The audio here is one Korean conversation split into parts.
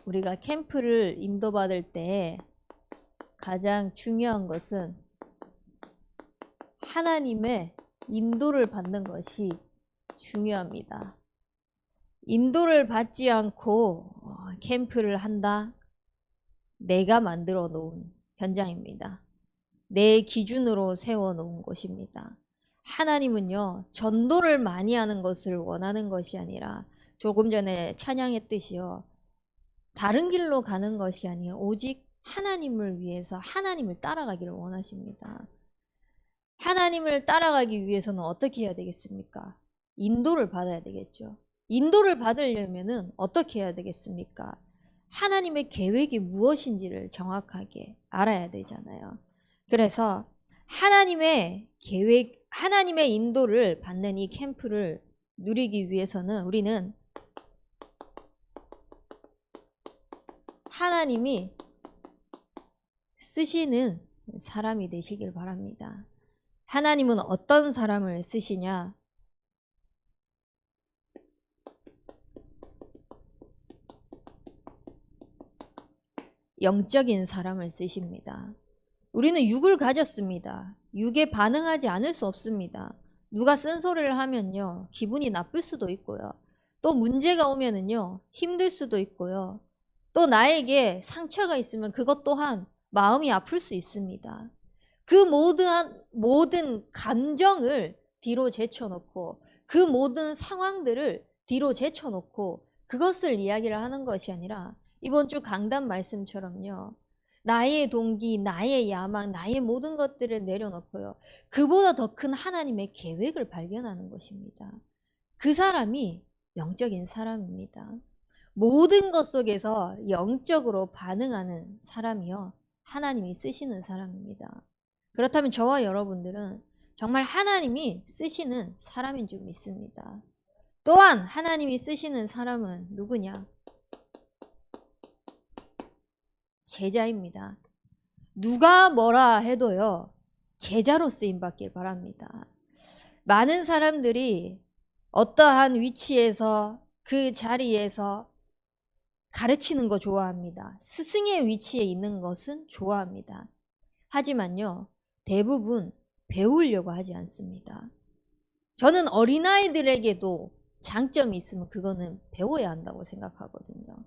우리가 캠프를 인도받을 때 가장 중요한 것은 하나님의 인도를 받는 것이 중요합니다. 인도를 받지 않고 캠프를 한다? 내가 만들어 놓은 현장입니다. 내 기준으로 세워 놓은 것입니다. 하나님은요, 전도를 많이 하는 것을 원하는 것이 아니라 조금 전에 찬양했듯이요, 다른 길로 가는 것이 아니라 오직 하나님을 위해서 하나님을 따라가기를 원하십니다. 하나님을 따라가기 위해서는 어떻게 해야 되겠습니까? 인도를 받아야 되겠죠. 인도를 받으려면 어떻게 해야 되겠습니까? 하나님의 계획이 무엇인지를 정확하게 알아야 되잖아요. 그래서 하나님의 계획, 하나님의 인도를 받는 이 캠프를 누리기 위해서는 우리는 하나님이 쓰시는 사람이 되시길 바랍니다. 하나님은 어떤 사람을 쓰시냐? 영적인 사람을 쓰십니다. 우리는 육을 가졌습니다. 육에 반응하지 않을 수 없습니다. 누가 쓴소리를 하면요, 기분이 나쁠 수도 있고요. 또 문제가 오면은요, 힘들 수도 있고요. 또 나에게 상처가 있으면 그것 또한 마음이 아플 수 있습니다. 그 모든 감정을 뒤로 제쳐놓고 그 모든 상황들을 뒤로 제쳐놓고 그것을 이야기를 하는 것이 아니라 이번 주 강단 말씀처럼요, 나의 동기, 나의 야망, 나의 모든 것들을 내려놓고요, 그보다 더 큰 하나님의 계획을 발견하는 것입니다. 그 사람이 영적인 사람입니다. 모든 것 속에서 영적으로 반응하는 사람이요, 하나님이 쓰시는 사람입니다. 그렇다면 저와 여러분들은 정말 하나님이 쓰시는 사람인 줄 믿습니다. 또한 하나님이 쓰시는 사람은 누구냐? 제자입니다. 누가 뭐라 해도요, 제자로 쓰임 받길 바랍니다. 많은 사람들이 어떠한 위치에서 그 자리에서 가르치는 거 좋아합니다. 스승의 위치에 있는 것은 좋아합니다. 하지만요, 대부분 배우려고 하지 않습니다. 저는 어린아이들에게도 장점이 있으면 그거는 배워야 한다고 생각하거든요.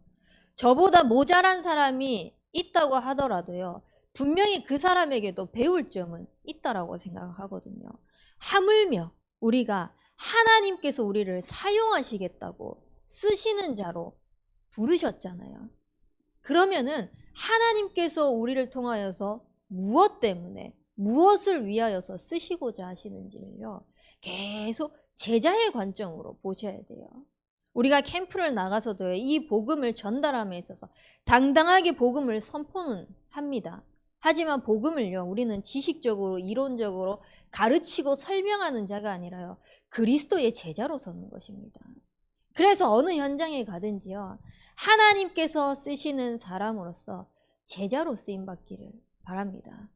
저보다 모자란 사람이 있다고 하더라도요, 분명히 그 사람에게도 배울 점은 있다라고 생각하거든요. 하물며 우리가 하나님께서 우리를 사용하시겠다고 쓰시는 자로 부르셨잖아요. 그러면은 하나님께서 우리를 통하여서 무엇 때문에, 무엇을 위하여서 쓰시고자 하시는지를요, 계속 제자의 관점으로 보셔야 돼요. 우리가 캠프를 나가서도 이 복음을 전달함에 있어서 당당하게 복음을 선포는 합니다. 하지만 복음을요, 우리는 지식적으로 이론적으로 가르치고 설명하는 자가 아니라요, 그리스도의 제자로 서는 것입니다. 그래서 어느 현장에 가든지요, 하나님께서 쓰시는 사람으로서 제자로 쓰임 받기를 바랍니다.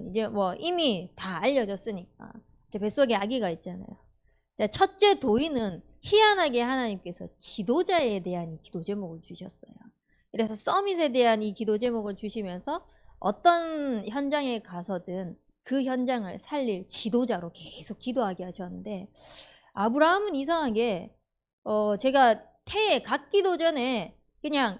이제 뭐 이미 다 알려졌으니까. 제 뱃속에 아기가 있잖아요. 첫째 도인은 희한하게 하나님께서 지도자에 대한 이 기도 제목을 주셨어요. 그래서 서밋에 대한 이 기도 제목을 주시면서 어떤 현장에 가서든 그 현장을 살릴 지도자로 계속 기도하게 하셨는데, 아브라함은 이상하게 제가 태에 갖기도 전에 그냥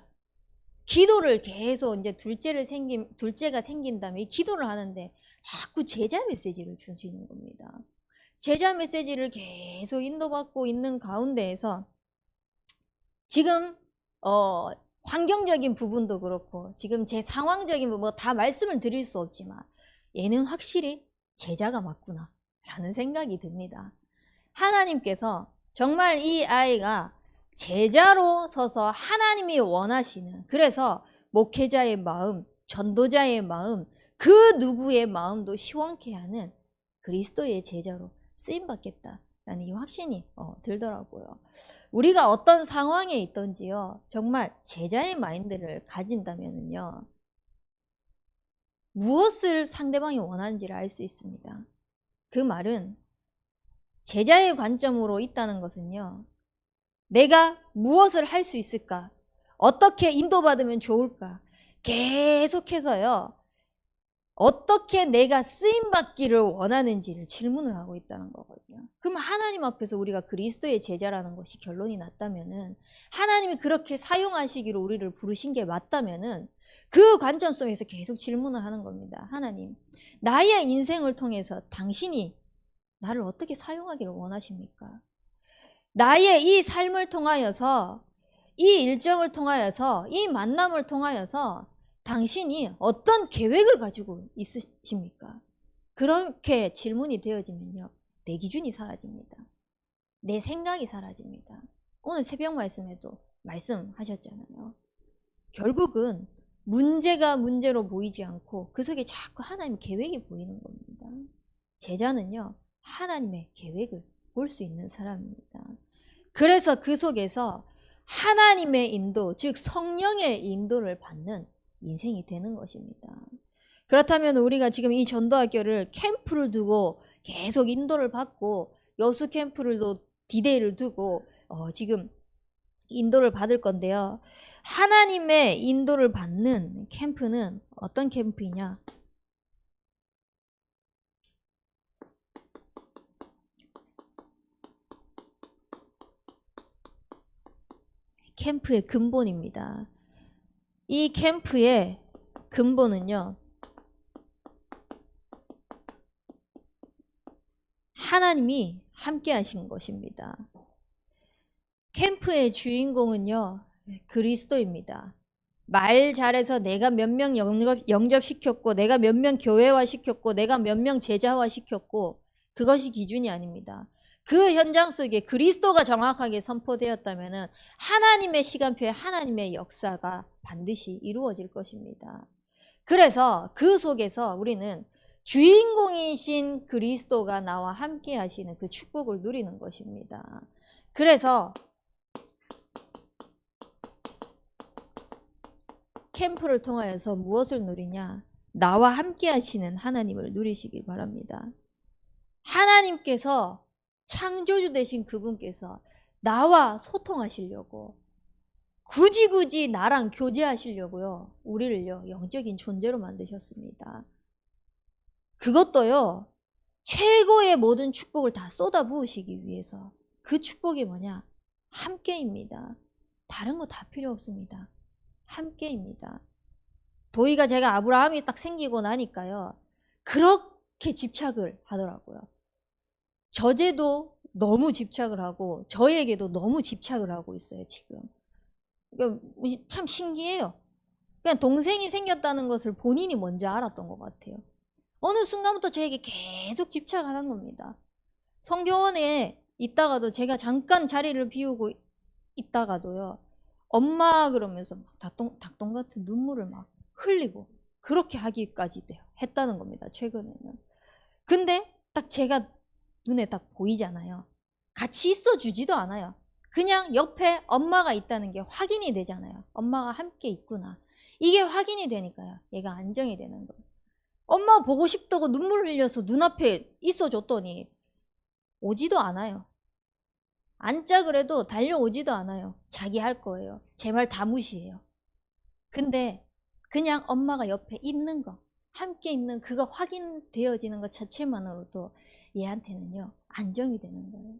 기도를 계속, 이제 둘째가 생긴 다음에 이 기도를 하는데 자꾸 제자 메시지를 주시는 겁니다. 제자 메시지를 계속 인도받고 있는 가운데에서 지금 환경적인 부분도 그렇고 지금 제 상황적인 부분 뭐 다 말씀을 드릴 수 없지만 얘는 확실히 제자가 맞구나 라는 생각이 듭니다. 하나님께서 정말 이 아이가 제자로 서서 하나님이 원하시는, 그래서 목회자의 마음, 전도자의 마음, 그 누구의 마음도 시원케 하는 그리스도의 제자로 쓰임받겠다라는 이 확신이 들더라고요. 우리가 어떤 상황에 있던지요, 정말 제자의 마인드를 가진다면요, 무엇을 상대방이 원하는지를 알 수 있습니다. 그 말은 제자의 관점으로 있다는 것은요, 내가 무엇을 할 수 있을까? 어떻게 인도받으면 좋을까? 계속해서요. 어떻게 내가 쓰임받기를 원하는지를 질문을 하고 있다는 거거든요. 그럼 하나님 앞에서 우리가 그리스도의 제자라는 것이 결론이 났다면은, 하나님이 그렇게 사용하시기로 우리를 부르신 게 맞다면은 그 관점 속에서 계속 질문을 하는 겁니다. 하나님, 나의 인생을 통해서 당신이 나를 어떻게 사용하기를 원하십니까? 나의 이 삶을 통하여서, 이 일정을 통하여서, 이 만남을 통하여서 당신이 어떤 계획을 가지고 있으십니까? 그렇게 질문이 되어지면요, 내 기준이 사라집니다. 내 생각이 사라집니다. 오늘 새벽 말씀에도 말씀하셨잖아요. 결국은 문제가 문제로 보이지 않고 그 속에 자꾸 하나님의 계획이 보이는 겁니다. 제자는요, 하나님의 계획을 볼 수 있는 사람입니다. 그래서 그 속에서 하나님의 인도, 즉 성령의 인도를 받는 인생이 되는 것입니다. 그렇다면 우리가 지금 이 전도학교를 캠프를 두고 계속 인도를 받고, 여수 캠프를 또 디데이를 두고 지금 인도를 받을 건데요. 하나님의 인도를 받는 캠프는 어떤 캠프이냐? 캠프의 근본입니다. 이 캠프의 근본은요, 하나님이 함께 하신 것입니다. 캠프의 주인공은요, 그리스도입니다. 말 잘해서 내가 몇 명 영접시켰고, 내가 몇 명 교회화시켰고, 내가 몇 명 제자화시켰고, 그것이 기준이 아닙니다. 그 현장 속에 그리스도가 정확하게 선포되었다면 하나님의 시간표에 하나님의 역사가 반드시 이루어질 것입니다. 그래서 그 속에서 우리는 주인공이신 그리스도가 나와 함께 하시는 그 축복을 누리는 것입니다. 그래서 캠프를 통하여서 무엇을 누리냐? 나와 함께 하시는 하나님을 누리시길 바랍니다. 하나님께서, 창조주 되신 그분께서 나와 소통하시려고, 굳이 나랑 교제하시려고요, 우리를요, 영적인 존재로 만드셨습니다. 그것도요, 최고의 모든 축복을 다 쏟아부으시기 위해서. 그 축복이 뭐냐? 함께입니다. 다른 거 다 필요 없습니다. 함께입니다. 도희가 제가 아브라함이 딱 생기고 나니까요, 그렇게 집착을 하더라고요. 저제도 너무 집착을 하고 저에게도 너무 집착을 하고 있어요, 지금. 그러니까 참 신기해요. 그냥 동생이 생겼다는 것을 본인이 먼저 알았던 것 같아요. 어느 순간부터 저에게 계속 집착하는 겁니다. 성교원에 있다가도, 제가 잠깐 자리를 비우고 있다가도요, 엄마 그러면서 막 닭똥 같은 눈물을 막 흘리고 그렇게 하기까지 했다는 겁니다, 최근에는. 근데 딱 제가 눈에 딱 보이잖아요. 같이 있어 주지도 않아요. 그냥 옆에 엄마가 있다는 게 확인이 되잖아요. 엄마가 함께 있구나. 이게 확인이 되니까요, 얘가 안정이 되는 거예요. 엄마 보고 싶다고 눈물 흘려서 눈앞에 있어 줬더니 오지도 않아요. 앉자 그래도 달려오지도 않아요. 자기 할 거예요. 제 말 다 무시해요. 근데 그냥 엄마가 옆에 있는 거, 함께 있는 그거 확인되어지는 것 자체만으로도 얘한테는요, 안정이 되는 거예요.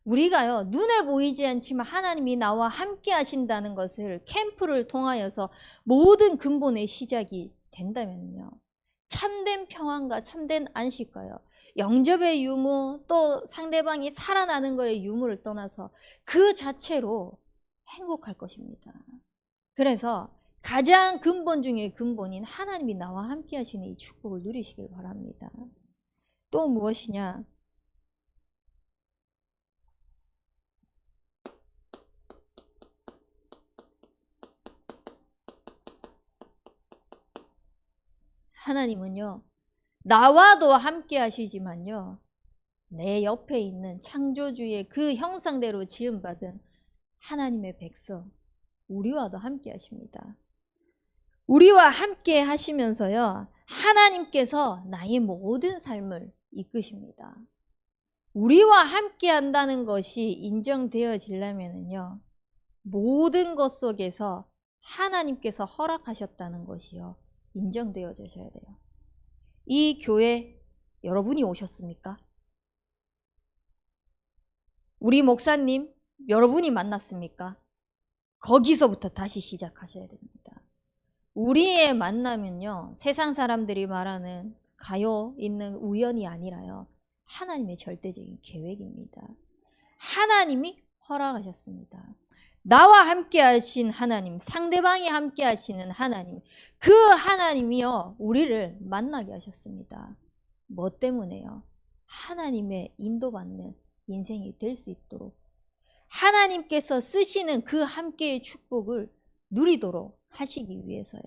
우리가요, 눈에 보이지 않지만 하나님이 나와 함께 하신다는 것을 캠프를 통하여서 모든 근본의 시작이 된다면요, 참된 평안과 참된 안식과요, 영접의 유무, 또 상대방이 살아나는 거의 유무를 떠나서 그 자체로 행복할 것입니다. 그래서 가장 근본 중에 근본인 하나님이 나와 함께 하시는 이 축복을 누리시길 바랍니다. 또 무엇이냐? 하나님은요, 나와도 함께 하시지만요, 내 옆에 있는 창조주의 그 형상대로 지음받은 하나님의 백성, 우리와도 함께 하십니다. 우리와 함께 하시면서요, 하나님께서 나의 모든 삶을 이끄십니다. 우리와 함께 한다는 것이 인정되어지려면요, 모든 것 속에서 하나님께서 허락하셨다는 것이요. 인정되어져야 돼요. 이 교회 여러분이 오셨습니까? 우리 목사님 여러분이 만났습니까? 거기서부터 다시 시작하셔야 됩니다. 우리의 만남은요, 세상 사람들이 말하는 가요 있는 우연이 아니라요, 하나님의 절대적인 계획입니다. 하나님이 허락하셨습니다. 나와 함께 하신 하나님, 상대방이 함께 하시는 하나님, 그 하나님이요, 우리를 만나게 하셨습니다. 뭐 때문에요? 하나님의 인도받는 인생이 될 수 있도록, 하나님께서 쓰시는 그 함께의 축복을 누리도록 하시기 위해서요.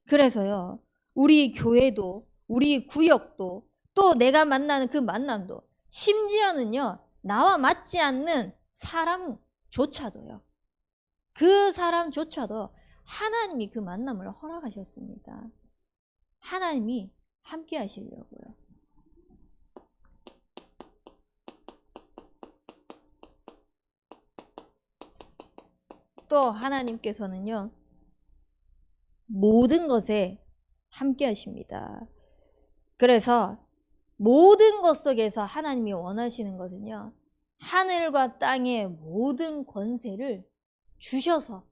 그래서요, 우리 교회도, 우리 구역도, 또 내가 만나는 그 만남도, 심지어는요, 나와 맞지 않는 사람조차도요, 그 사람조차도 하나님이 그 만남을 허락하셨습니다. 하나님이 함께 하시려고요. 또 하나님께서는요, 모든 것에 함께 하십니다. 그래서 모든 것 속에서 하나님이 원하시는 것은요, 하늘과 땅의 모든 권세를 주셔서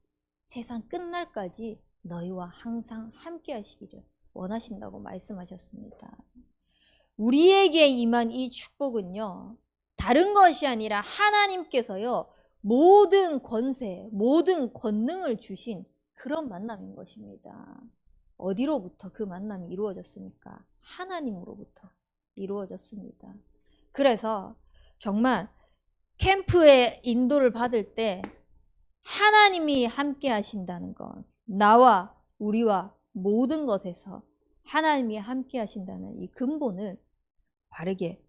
세상 끝날까지 너희와 항상 함께 하시기를 원하신다고 말씀하셨습니다. 우리에게 임한 이 축복은요, 다른 것이 아니라 하나님께서요, 모든 권세, 모든 권능을 주신 그런 만남인 것입니다. 어디로부터 그 만남이 이루어졌습니까? 하나님으로부터 이루어졌습니다. 그래서 정말 캠프의 인도를 받을 때 하나님이 함께 하신다는 것, 나와 우리와 모든 것에서 하나님이 함께 하신다는 이 근본을 바르게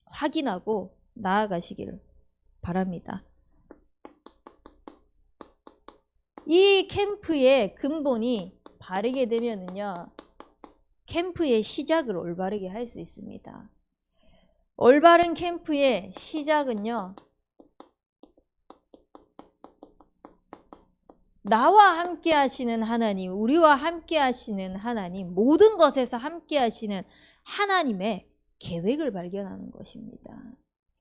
확인하고 나아가시기를 바랍니다. 이 캠프의 근본이 바르게 되면은요, 캠프의 시작을 올바르게 할 수 있습니다. 올바른 캠프의 시작은요, 나와 함께 하시는 하나님, 우리와 함께 하시는 하나님, 모든 것에서 함께 하시는 하나님의 계획을 발견하는 것입니다.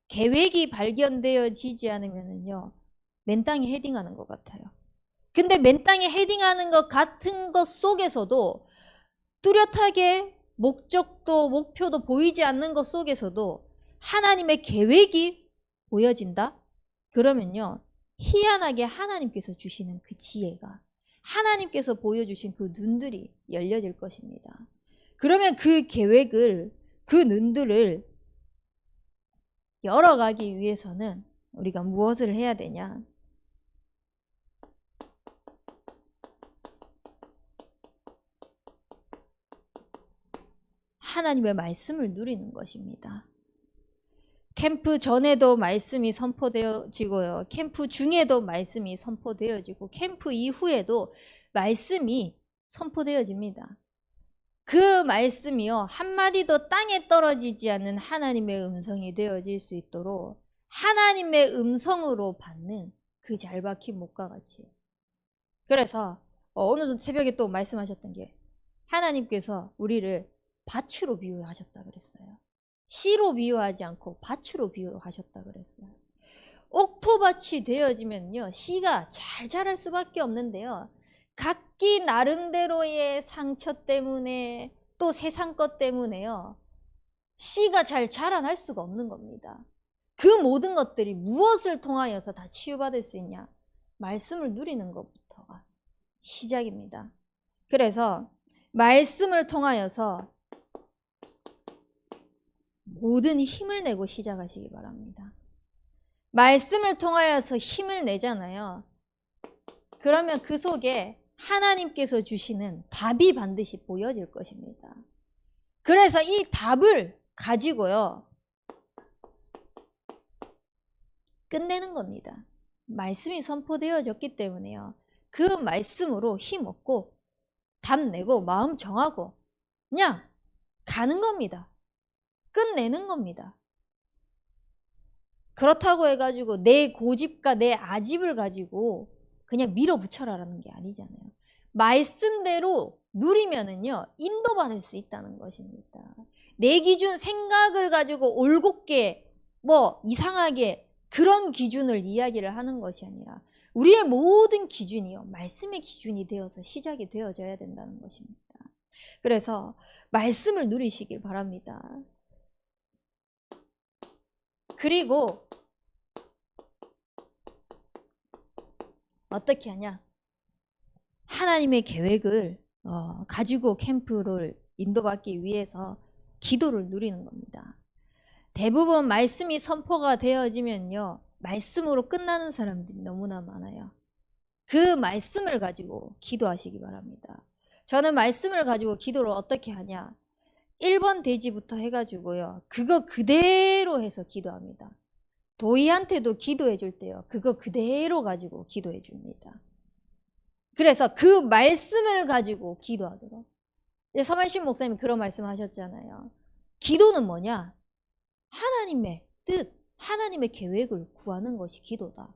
계획이 발견되어지지 않으면요, 맨 땅에 헤딩하는 것 같아요. 근데 맨 땅에 헤딩하는 것 같은 것 속에서도 뚜렷하게 목적도 목표도 보이지 않는 것 속에서도 하나님의 계획이 보여진다? 그러면요, 희한하게 하나님께서 주시는 그 지혜가, 하나님께서 보여주신 그 눈들이 열려질 것입니다. 그러면 그 계획을, 그 눈들을 열어가기 위해서는 우리가 무엇을 해야 되냐? 하나님의 말씀을 누리는 것입니다. 캠프 전에도 말씀이 선포되어지고요. 캠프 중에도 말씀이 선포되어지고 캠프 이후에도 말씀이 선포되어집니다. 그 말씀이요, 한마디도 땅에 떨어지지 않는 하나님의 음성이 되어질 수 있도록 하나님의 음성으로 받는 그 잘 박힌 목과 같이. 그래서 오늘 새벽에 또 말씀하셨던 게, 하나님께서 우리를 밭으로 비유하셨다 그랬어요. 씨로 비유하지 않고 밭으로 비유하셨다 그랬어요. 옥토밭이 되어지면요, 씨가 잘 자랄 수밖에 없는데요, 각기 나름대로의 상처 때문에 또 세상 것 때문에요, 씨가 잘 자라날 수가 없는 겁니다. 그 모든 것들이 무엇을 통하여서 다 치유받을 수 있냐? 말씀을 누리는 것부터가 시작입니다. 그래서 말씀을 통하여서 모든 힘을 내고 시작하시기 바랍니다. 말씀을 통하여서 힘을 내잖아요. 그러면 그 속에 하나님께서 주시는 답이 반드시 보여질 것입니다. 그래서 이 답을 가지고요, 끝내는 겁니다. 말씀이 선포되어졌기 때문에요, 그 말씀으로 힘 얻고 답 내고 마음 정하고 그냥 가는 겁니다. 끝내는 겁니다. 그렇다고 해가지고 내 고집과 내 아집을 가지고 그냥 밀어붙여라라는 게 아니잖아요. 말씀대로 누리면은요, 인도받을 수 있다는 것입니다. 내 기준 생각을 가지고 올곧게 뭐 이상하게 그런 기준을 이야기를 하는 것이 아니라 우리의 모든 기준이요, 말씀의 기준이 되어서 시작이 되어져야 된다는 것입니다. 그래서 말씀을 누리시길 바랍니다. 그리고 어떻게 하냐? 하나님의 계획을 가지고 캠프를 인도받기 위해서 기도를 누리는 겁니다. 대부분 말씀이 선포가 되어지면요, 말씀으로 끝나는 사람들이 너무나 많아요. 그 말씀을 가지고 기도하시기 바랍니다. 저는 말씀을 가지고 기도를 어떻게 하냐? 1번 대지부터 해가지고요, 그거 그대로 해서 기도합니다. 도희한테도 기도해 줄 때요, 그거 그대로 가지고 기도해 줍니다. 그래서 그 말씀을 가지고 기도하도록. 서만신 목사님이 그런 말씀 하셨잖아요. 기도는 뭐냐? 하나님의 뜻, 하나님의 계획을 구하는 것이 기도다.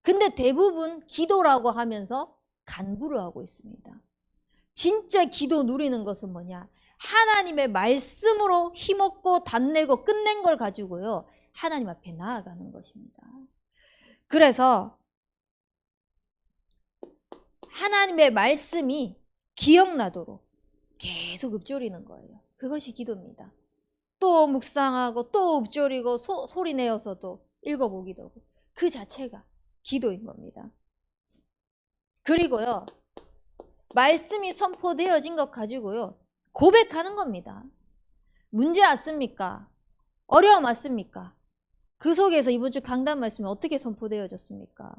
근데 대부분 기도라고 하면서 간구를 하고 있습니다. 진짜 기도 누리는 것은 뭐냐? 하나님의 말씀으로 힘없고 답내고 끝낸 걸 가지고요, 하나님 앞에 나아가는 것입니다. 그래서 하나님의 말씀이 기억나도록 계속 읊조리는 거예요. 그것이 기도입니다. 또 묵상하고 또 읊조리고 소리 내어서도 읽어보기도 하고, 그 자체가 기도인 겁니다. 그리고요, 말씀이 선포되어진 것 가지고요, 고백하는 겁니다. 문제 왔습니까? 어려움 왔습니까? 그 속에서 이번 주 강단 말씀이 어떻게 선포되어졌습니까?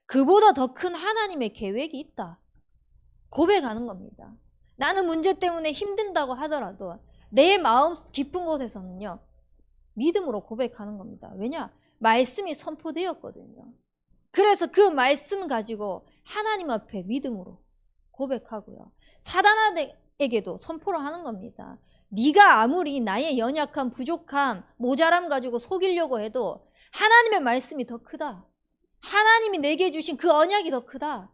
그보다 더 큰 하나님의 계획이 있다. 고백하는 겁니다. 나는 문제 때문에 힘든다고 하더라도 내 마음 깊은 곳에서는요, 믿음으로 고백하는 겁니다. 왜냐? 말씀이 선포되었거든요. 그래서 그 말씀 가지고 하나님 앞에 믿음으로 고백하고요, 사단에게도 선포를 하는 겁니다. 네가 아무리 나의 연약함, 부족함, 모자람 가지고 속이려고 해도 하나님의 말씀이 더 크다. 하나님이 내게 주신 그 언약이 더 크다.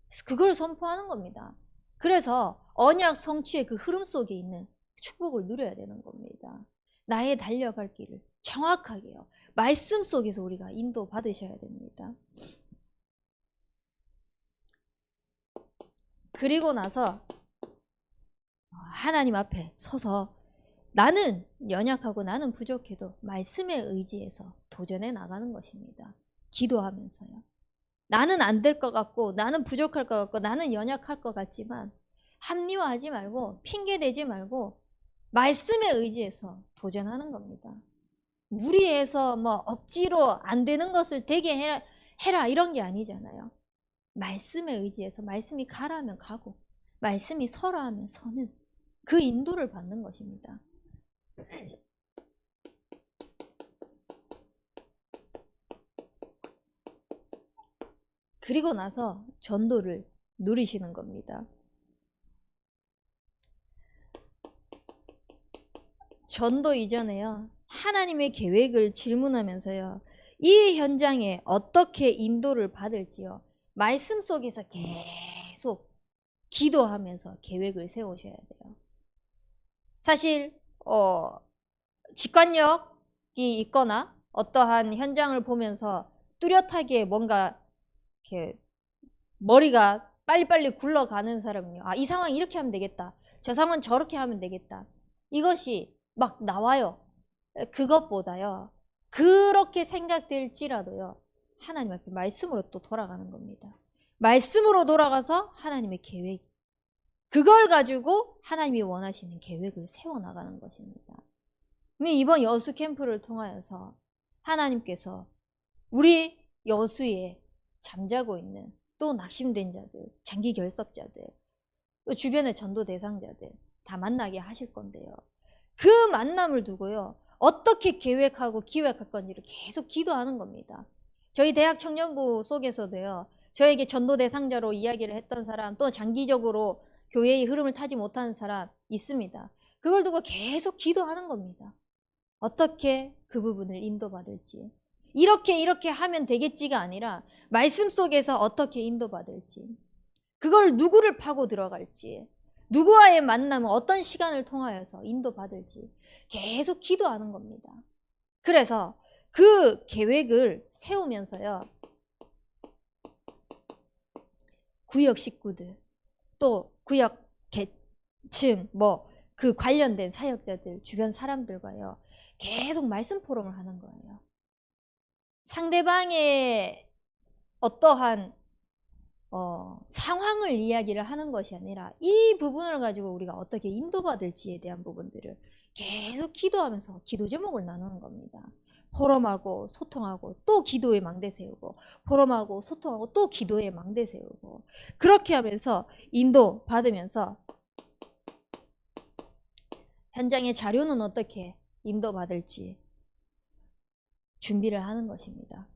그래서 그걸 선포하는 겁니다. 그래서 언약 성취의 그 흐름 속에 있는 축복을 누려야 되는 겁니다. 나의 달려갈 길을 정확하게요, 말씀 속에서 우리가 인도 받으셔야 됩니다. 그리고 나서 하나님 앞에 서서 나는 연약하고 나는 부족해도 말씀에 의지해서 도전해 나가는 것입니다. 기도하면서요. 나는 안 될 것 같고 나는 부족할 것 같고 나는 연약할 것 같지만 합리화하지 말고 핑계대지 말고 말씀에 의지해서 도전하는 겁니다. 무리해서 뭐 억지로 안 되는 것을 되게 해라 이런 게 아니잖아요. 말씀에 의지해서 말씀이 가라면 가고 말씀이 서라 하면 서는 그 인도를 받는 것입니다. 그리고 나서 전도를 누리시는 겁니다. 전도 이전에요, 하나님의 계획을 질문하면서요, 이 현장에 어떻게 인도를 받을지요, 말씀 속에서 계속 기도하면서 계획을 세우셔야 돼요. 사실 직관력이 있거나 어떠한 현장을 보면서 뚜렷하게 뭔가 이렇게 머리가 빨리빨리 굴러가는 사람은요, 이 상황 이렇게 하면 되겠다, 저 상황 저렇게 하면 되겠다, 이것이 막 나와요. 그것보다요, 그렇게 생각될지라도요, 하나님 앞에 말씀으로 또 돌아가는 겁니다. 말씀으로 돌아가서 하나님의 계획, 그걸 가지고 하나님이 원하시는 계획을 세워나가는 것입니다. 이번 여수 캠프를 통하여서 하나님께서 우리 여수에 잠자고 있는 또 낙심된 자들, 장기 결석자들, 또 주변의 전도 대상자들 다 만나게 하실 건데요, 그 만남을 두고요, 어떻게 계획하고 기획할 건지를 계속 기도하는 겁니다. 저희 대학 청년부 속에서도요, 저에게 전도 대상자로 이야기를 했던 사람, 또 장기적으로 교회의 흐름을 타지 못하는 사람 있습니다. 그걸 두고 계속 기도하는 겁니다. 어떻게 그 부분을 인도받을지. 이렇게 하면 되겠지가 아니라 말씀 속에서 어떻게 인도받을지, 그걸 누구를 파고 들어갈지, 누구와의 만남을 어떤 시간을 통하여서 인도받을지 계속 기도하는 겁니다. 그래서 그 계획을 세우면서요, 구역 식구들, 또 구역 계층, 그 관련된 사역자들, 주변 사람들과요, 계속 말씀 포럼을 하는 거예요. 상대방의 어떠한 상황을 이야기를 하는 것이 아니라 이 부분을 가지고 우리가 어떻게 인도받을지에 대한 부분들을 계속 기도하면서 기도 제목을 나누는 겁니다. 포럼하고 소통하고 또 기도에 망대 세우고, 포럼하고 소통하고 또 기도에 망대 세우고, 그렇게 하면서 인도 받으면서 현장의 자료는 어떻게 인도받을지 준비를 하는 것입니다.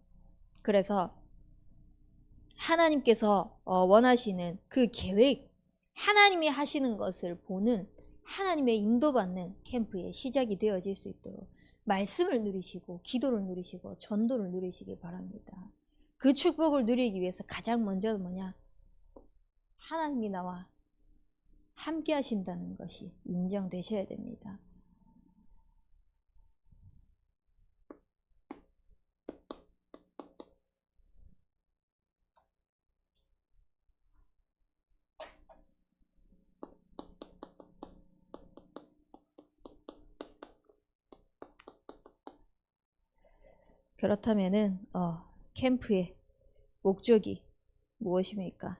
그래서 하나님께서 원하시는 그 계획, 하나님이 하시는 것을 보는, 하나님의 인도받는 캠프의 시작이 되어질 수 있도록 말씀을 누리시고 기도를 누리시고 전도를 누리시기 바랍니다. 그 축복을 누리기 위해서 가장 먼저 뭐냐? 하나님이 나와 함께 하신다는 것이 인정되셔야 됩니다. 그렇다면은 캠프의 목적이 무엇입니까?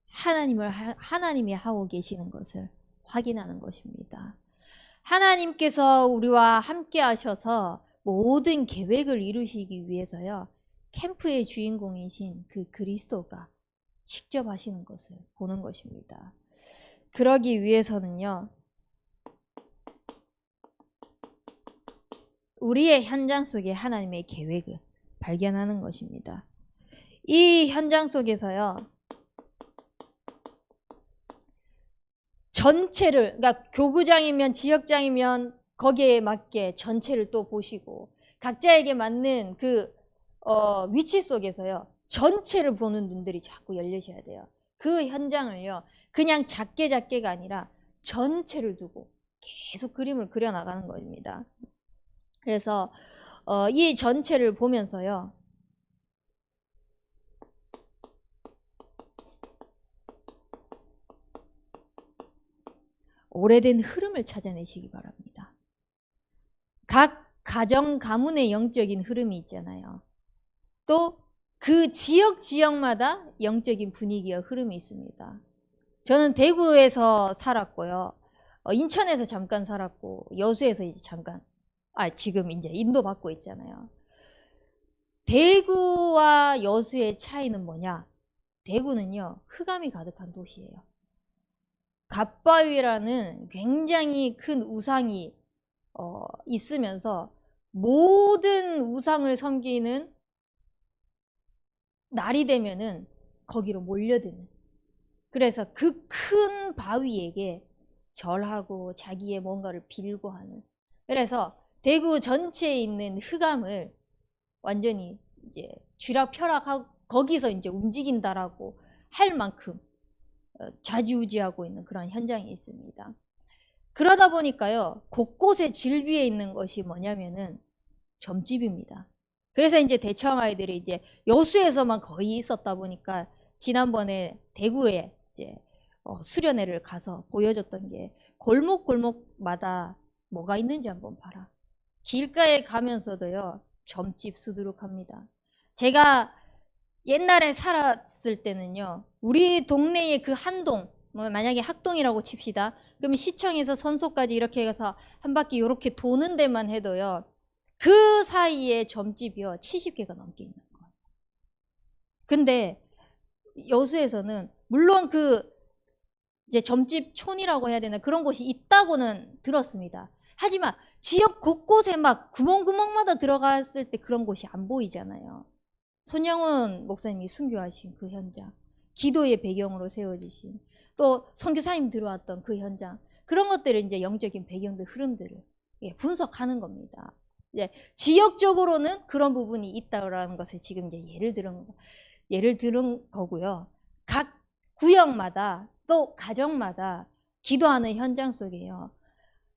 하나님이 하고 계시는 것을 확인하는 것입니다. 하나님께서 우리와 함께 하셔서 모든 계획을 이루시기 위해서요, 캠프의 주인공이신 그 그리스도가 직접 하시는 것을 보는 것입니다. 그러기 위해서는요, 우리의 현장 속에 하나님의 계획을 발견하는 것입니다. 이 현장 속에서요, 전체를, 그러니까 교구장이면 지역장이면 거기에 맞게 전체를 또 보시고, 각자에게 맞는 그 위치 속에서요, 전체를 보는 눈들이 자꾸 열리셔야 돼요. 그 현장을요, 그냥 작게가 아니라 전체를 두고 계속 그림을 그려나가는 겁니다. 그래서 이 전체를 보면서요, 오래된 흐름을 찾아내시기 바랍니다. 각 가정 가문의 영적인 흐름이 있잖아요. 또 그 지역마다 영적인 분위기와 흐름이 있습니다. 저는 대구에서 살았고요, 인천에서 잠깐 살았고, 여수에서 이제 잠깐, 지금 이제 인도받고 있잖아요. 대구와 여수의 차이는 뭐냐? 대구는요, 흑암이 가득한 도시예요. 갓바위라는 굉장히 큰 우상이 있으면서 모든 우상을 섬기는 날이 되면은 거기로 몰려드는, 그래서 그 큰 바위에게 절하고 자기의 뭔가를 빌고 하는, 그래서 대구 전체에 있는 흑암을 완전히 이제 쥐락펴락하고 거기서 이제 움직인다라고 할 만큼 좌지우지하고 있는 그런 현장이 있습니다. 그러다 보니까요, 곳곳에 질비해 있는 것이 뭐냐면은 점집입니다. 그래서 이제 대청 아이들이 이제 여수에서만 거의 있었다 보니까 지난번에 대구에 이제 수련회를 가서 보여줬던 게, 골목마다 뭐가 있는지 한번 봐라. 길가에 가면서도요, 점집 수두룩합니다. 제가 옛날에 살았을 때는요, 우리 동네의 그 한동, 만약에 학동이라고 칩시다. 그러면 시청에서 선소까지 이렇게 해서 한 바퀴 이렇게 도는 데만 해도요, 그 사이에 점집이요 70개가 넘게 있는 거예요. 근데 여수에서는 물론 그 이제 점집촌이라고 해야 되나, 그런 곳이 있다고는 들었습니다. 하지만 지역 곳곳에 막 구멍마다 들어갔을 때 그런 곳이 안 보이잖아요. 손영훈 목사님이 순교하신 그 현장, 기도의 배경으로 세워지신 또 선교사님 들어왔던 그 현장, 그런 것들을 이제 영적인 배경들, 흐름들을 분석하는 겁니다. 이제 지역적으로는 그런 부분이 있다라는 것을 지금 이제 예를 들은 거고요. 각 구역마다 또 가정마다 기도하는 현장 속에요,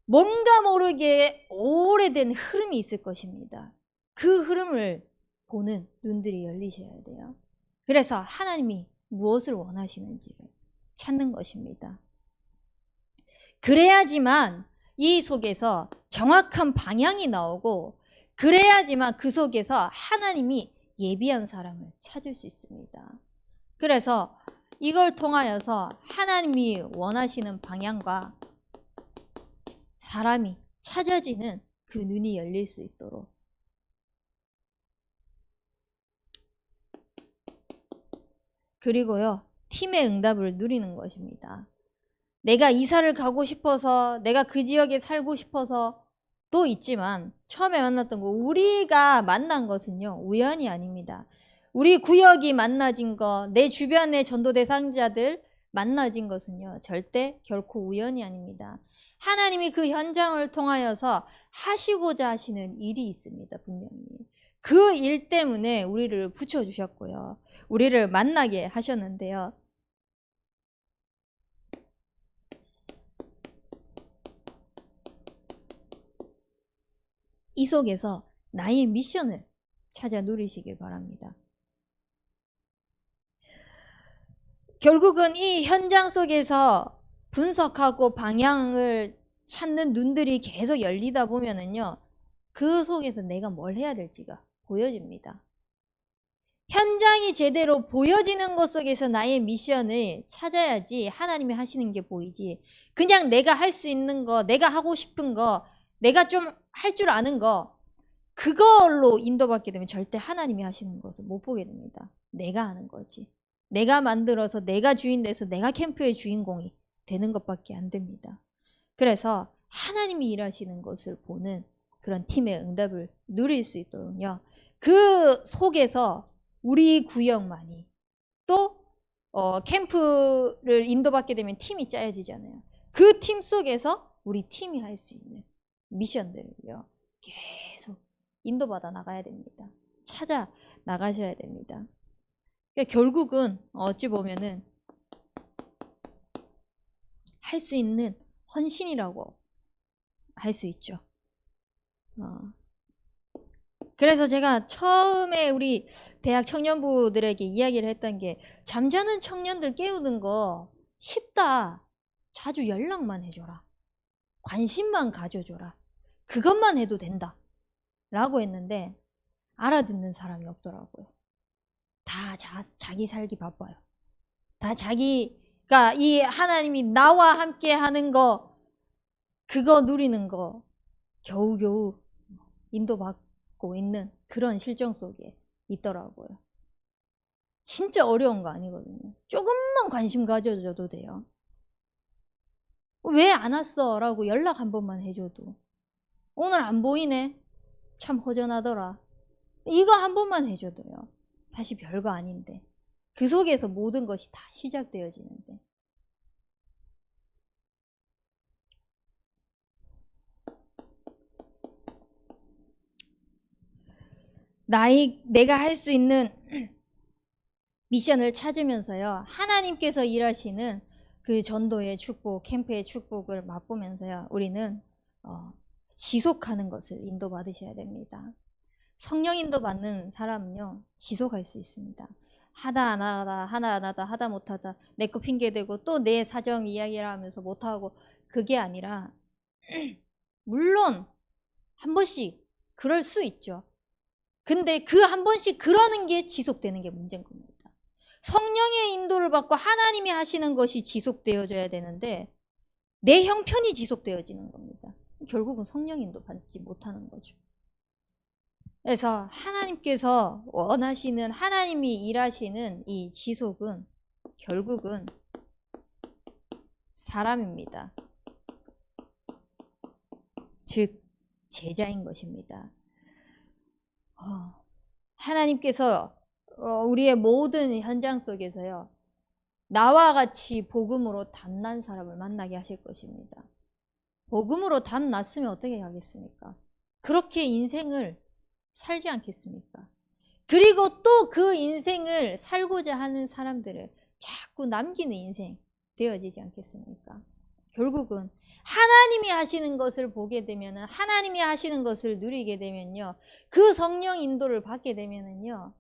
뭔가 모르게 오래된 흐름이 있을 것입니다. 그 흐름을 보는 눈들이 열리셔야 돼요. 그래서 하나님이 무엇을 원하시는지를 찾는 것입니다. 그래야지만 이 속에서 정확한 방향이 나오고, 그래야지만 그 속에서 하나님이 예비한 사람을 찾을 수 있습니다. 그래서 이걸 통하여서 하나님이 원하시는 방향과 사람이 찾아지는 그 눈이 열릴 수 있도록, 그리고요, 팀의 응답을 누리는 것입니다. 내가 이사를 가고 싶어서, 내가 그 지역에 살고 싶어서 도 있지만, 처음에 만났던 거, 우리가 만난 것은요, 우연이 아닙니다. 우리 구역이 만나진 거, 내 주변의 전도 대상자들 만나진 것은요, 절대 결코 우연이 아닙니다. 하나님이 그 현장을 통하여서 하시고자 하시는 일이 있습니다, 분명히. 그 일 때문에 우리를 붙여주셨고요, 우리를 만나게 하셨는데요. 이 속에서 나의 미션을 찾아 누리시길 바랍니다. 결국은 이 현장 속에서 분석하고 방향을 찾는 눈들이 계속 열리다 보면은요, 그 속에서 내가 뭘 해야 될지가 보여집니다. 현장이 제대로 보여지는 것 속에서 나의 미션을 찾아야지 하나님이 하시는 게 보이지, 그냥 내가 할 수 있는 거, 내가 하고 싶은 거, 내가 좀 할 줄 아는 거, 그걸로 인도받게 되면 절대 하나님이 하시는 것을 못 보게 됩니다. 내가 하는 거지. 내가 만들어서, 내가 주인 돼서 내가 캠프의 주인공이 되는 것밖에 안 됩니다. 그래서 하나님이 일하시는 것을 보는 그런 팀의 응답을 누릴 수 있도록요, 그 속에서 우리 구역만이 또 캠프를 인도받게 되면 팀이 짜여지잖아요. 그 팀 속에서 우리 팀이 할 수 있는 미션들을요, 계속 인도받아 나가야 됩니다. 찾아 나가셔야 됩니다. 그러니까 결국은 어찌 보면은 할 수 있는 헌신이라고 할 수 있죠. 그래서 제가 처음에 우리 대학 청년부들에게 이야기를 했던 게, 잠자는 청년들 깨우는 거 쉽다. 자주 연락만 해줘라. 관심만 가져줘라. 그것만 해도 된다. 라고 했는데 알아듣는 사람이 없더라고요. 다 자기 살기 바빠요. 다 자기가 이 하나님이 나와 함께 하는 거, 그거 누리는 거 겨우겨우 인도받고 있는 그런 실정 속에 있더라고요. 진짜 어려운 거 아니거든요. 조금만 관심 가져줘도 돼요. 왜 안 왔어? 라고 연락 한 번만 해줘도, 오늘 안 보이네? 참 허전하더라. 이거 한 번만 해줘도요, 사실 별거 아닌데 그 속에서 모든 것이 다 시작되어지는데, 내가 할 수 있는 미션을 찾으면서요, 하나님께서 일하시는 그 전도의 축복, 캠프의 축복을 맛보면서요, 우리는 지속하는 것을 인도받으셔야 됩니다. 성령 인도받는 사람은요, 지속할 수 있습니다. 하다 안 하다, 하나 안 하다, 하다 못하다, 내 거 핑계대고 또 내 사정 이야기를 하면서 못하고, 그게 아니라 물론 한 번씩 그럴 수 있죠. 근데 그 한 번씩 그러는 게 지속되는 게 문제인 겁니다. 성령의 인도를 받고 하나님이 하시는 것이 지속되어져야 되는데 내 형편이 지속되어지는 겁니다. 결국은 성령 인도 받지 못하는 거죠. 그래서 하나님께서 원하시는, 하나님이 일하시는 이 지속은 결국은 사람입니다. 즉 제자인 것입니다. 하나님께서 우리의 모든 현장 속에서요, 나와 같이 복음으로 담난 사람을 만나게 하실 것입니다. 복음으로 담났으면 어떻게 하겠습니까? 그렇게 인생을 살지 않겠습니까? 그리고 또 그 인생을 살고자 하는 사람들을 자꾸 남기는 인생 되어지지 않겠습니까? 결국은 하나님이 하시는 것을 보게 되면, 하나님이 하시는 것을 누리게 되면요, 그 성령 인도를 받게 되면요,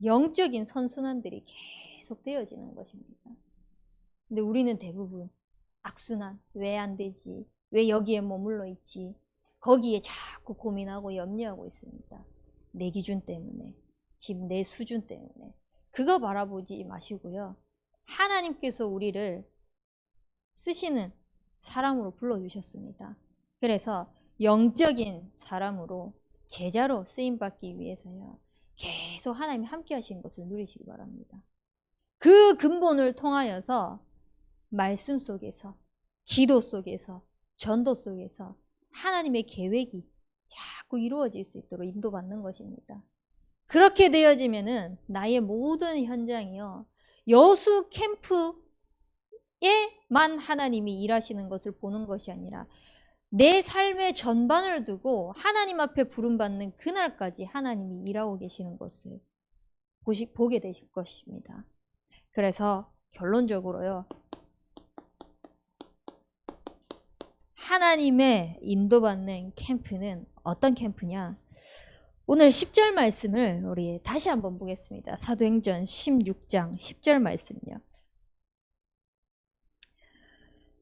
영적인 선순환들이 계속 되어지는 것입니다. 근데 우리는 대부분 악순환, 왜 안 되지? 왜 여기에 머물러 있지? 거기에 자꾸 고민하고 염려하고 있습니다. 내 기준 때문에, 지금 내 수준 때문에. 그거 바라보지 마시고요. 하나님께서 우리를 쓰시는 사람으로 불러주셨습니다. 그래서 영적인 사람으로, 제자로 쓰임받기 위해서요, 계속 하나님이 함께 하시는 것을 누리시기 바랍니다. 그 근본을 통하여서 말씀 속에서, 기도 속에서, 전도 속에서 하나님의 계획이 자꾸 이루어질 수 있도록 인도받는 것입니다. 그렇게 되어지면은 나의 모든 현장이요, 여수 캠프에만 하나님이 일하시는 것을 보는 것이 아니라 내 삶의 전반을 두고 하나님 앞에 부름받는 그날까지 하나님이 일하고 계시는 것을 보게 되실 것입니다. 그래서 결론적으로요, 하나님의 인도받는 캠프는 어떤 캠프냐? 오늘 10절 말씀을 우리 다시 한번 보겠습니다. 사도행전 16장 10절 말씀이요.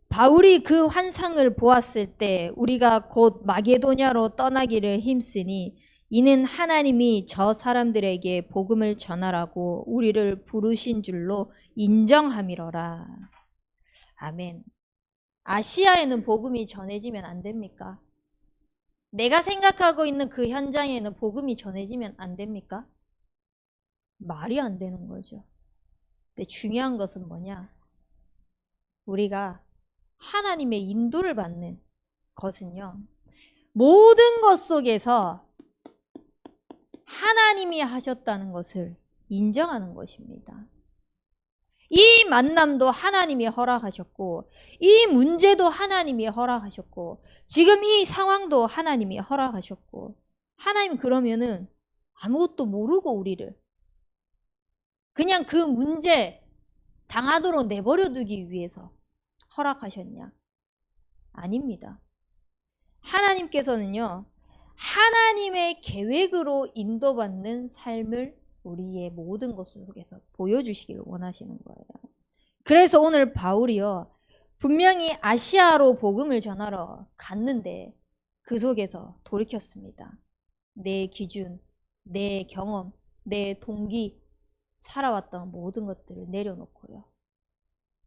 바울이 그 환상을 보았을 때 우리가 곧 마게도냐로 떠나기를 힘쓰니 이는 하나님이 저 사람들에게 복음을 전하라고 우리를 부르신 줄로 인정함이로라. 아멘. 아시아에는 복음이 전해지면 안 됩니까? 내가 생각하고 있는 그 현장에는 복음이 전해지면 안 됩니까? 말이 안 되는 거죠. 근데 중요한 것은 뭐냐? 우리가 하나님의 인도를 받는 것은요, 모든 것 속에서 하나님이 하셨다는 것을 인정하는 것입니다. 이 만남도 하나님이 허락하셨고, 이 문제도 하나님이 허락하셨고, 지금 이 상황도 하나님이 허락하셨고, 하나님 그러면은 아무것도 모르고 우리를 그냥 그 문제 당하도록 내버려 두기 위해서 허락하셨냐? 아닙니다. 하나님께서는요, 하나님의 계획으로 인도받는 삶을 우리의 모든 것 속에서 보여주시기를 원하시는 거예요. 그래서 오늘 바울이요, 분명히 아시아로 복음을 전하러 갔는데 그 속에서 돌이켰습니다. 내 기준, 내 경험, 내 동기, 살아왔던 모든 것들을 내려놓고요.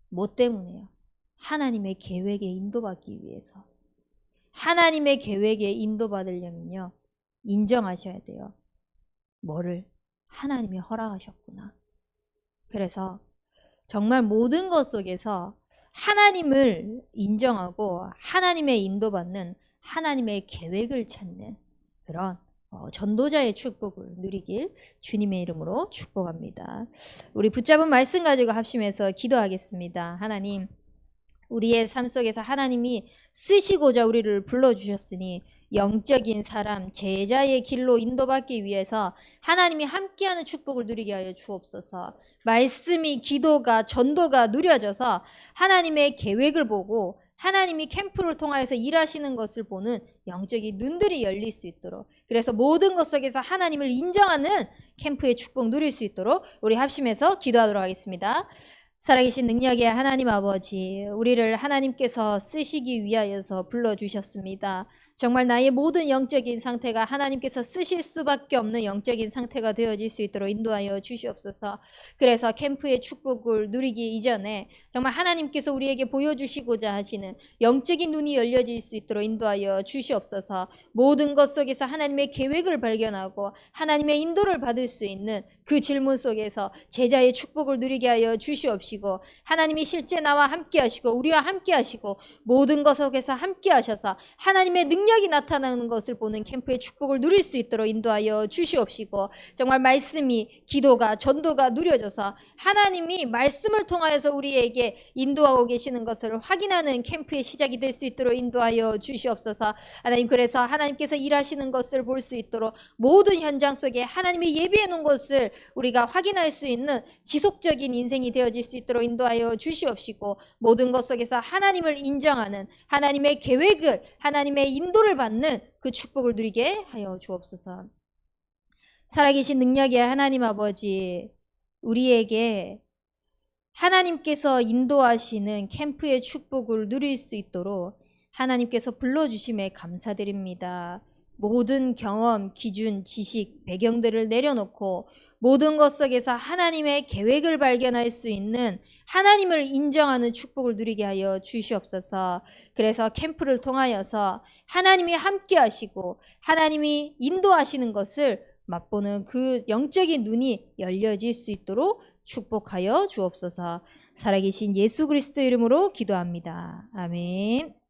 뭐 때문에요? 하나님의 계획에 인도받기 위해서. 하나님의 계획에 인도받으려면요, 인정하셔야 돼요. 뭐를? 하나님이 허락하셨구나. 그래서 정말 모든 것 속에서 하나님을 인정하고 하나님의 인도받는, 하나님의 계획을 찾는 그런 전도자의 축복을 누리길 주님의 이름으로 축복합니다. 우리 붙잡은 말씀 가지고 합심해서 기도하겠습니다. 하나님, 우리의 삶 속에서 하나님이 쓰시고자 우리를 불러주셨으니 영적인 사람, 제자의 길로 인도받기 위해서 하나님이 함께하는 축복을 누리게 하여 주옵소서. 말씀이, 기도가, 전도가 누려져서 하나님의 계획을 보고 하나님이 캠프를 통하여서 일하시는 것을 보는 영적인 눈들이 열릴 수 있도록, 그래서 모든 것 속에서 하나님을 인정하는 캠프의 축복 누릴 수 있도록 우리 합심해서 기도하도록 하겠습니다. 살아계신 능력의 하나님 아버지, 우리를 하나님께서 쓰시기 위하여서 불러주셨습니다. 정말 나의 모든 영적인 상태가 하나님께서 쓰실 수밖에 없는 영적인 상태가 되어질 수 있도록 인도하여 주시옵소서. 그래서 캠프의 축복을 누리기 이전에 정말 하나님께서 우리에게 보여주시고자 하시는 영적인 눈이 열려질 수 있도록 인도하여 주시옵소서. 모든 것 속에서 하나님의 계획을 발견하고 하나님의 인도를 받을 수 있는 그 질문 속에서 제자의 축복을 누리게 하여 주시옵시고, 주시옵시고 하나님이 실제 나와 함께 하시고 우리와 함께 하시고 모든 것 속에서 함께 하셔서 하나님의 능력이 나타나는 것을 보는 캠프의 축복을 누릴 수 있도록 인도하여 주시옵시고 정말 말씀이 기도가 전도가 누려져서 하나님이 말씀을 통하여서 우리에게 인도하고 계시는 것을 확인하는 캠프의 시작이 될 수 있도록 인도하여 주시옵소서. 하나님, 그래서 하나님께서 일하시는 것을 볼 수 있도록 모든 현장 속에 하나님이 예비해 놓은 것을 우리가 확인할 수 있는 지속적인 인생이 되어질 수 있도록 인도하여 주시옵시고 모든 것 속에서 하나님을 인정하는 하나님의 계획을 하나님의 인도를 받는 그 축복을 누리게 하여 주옵소서. 살아계신 능력의 하나님 아버지, 우리에게 하나님께서 인도하시는 캠프의 축복을 누릴 수 있도록 하나님께서 불러주심에 감사드립니다. 모든 경험, 기준, 지식, 배경들을 내려놓고 모든 것 속에서 하나님의 계획을 발견할 수 있는 하나님을 인정하는 축복을 누리게 하여 주시옵소서. 그래서 캠프를 통하여서 하나님이 함께 하시고 하나님이 인도하시는 것을 맛보는 그 영적인 눈이 열려질 수 있도록 축복하여 주옵소서. 살아계신 예수 그리스도 이름으로 기도합니다. 아멘.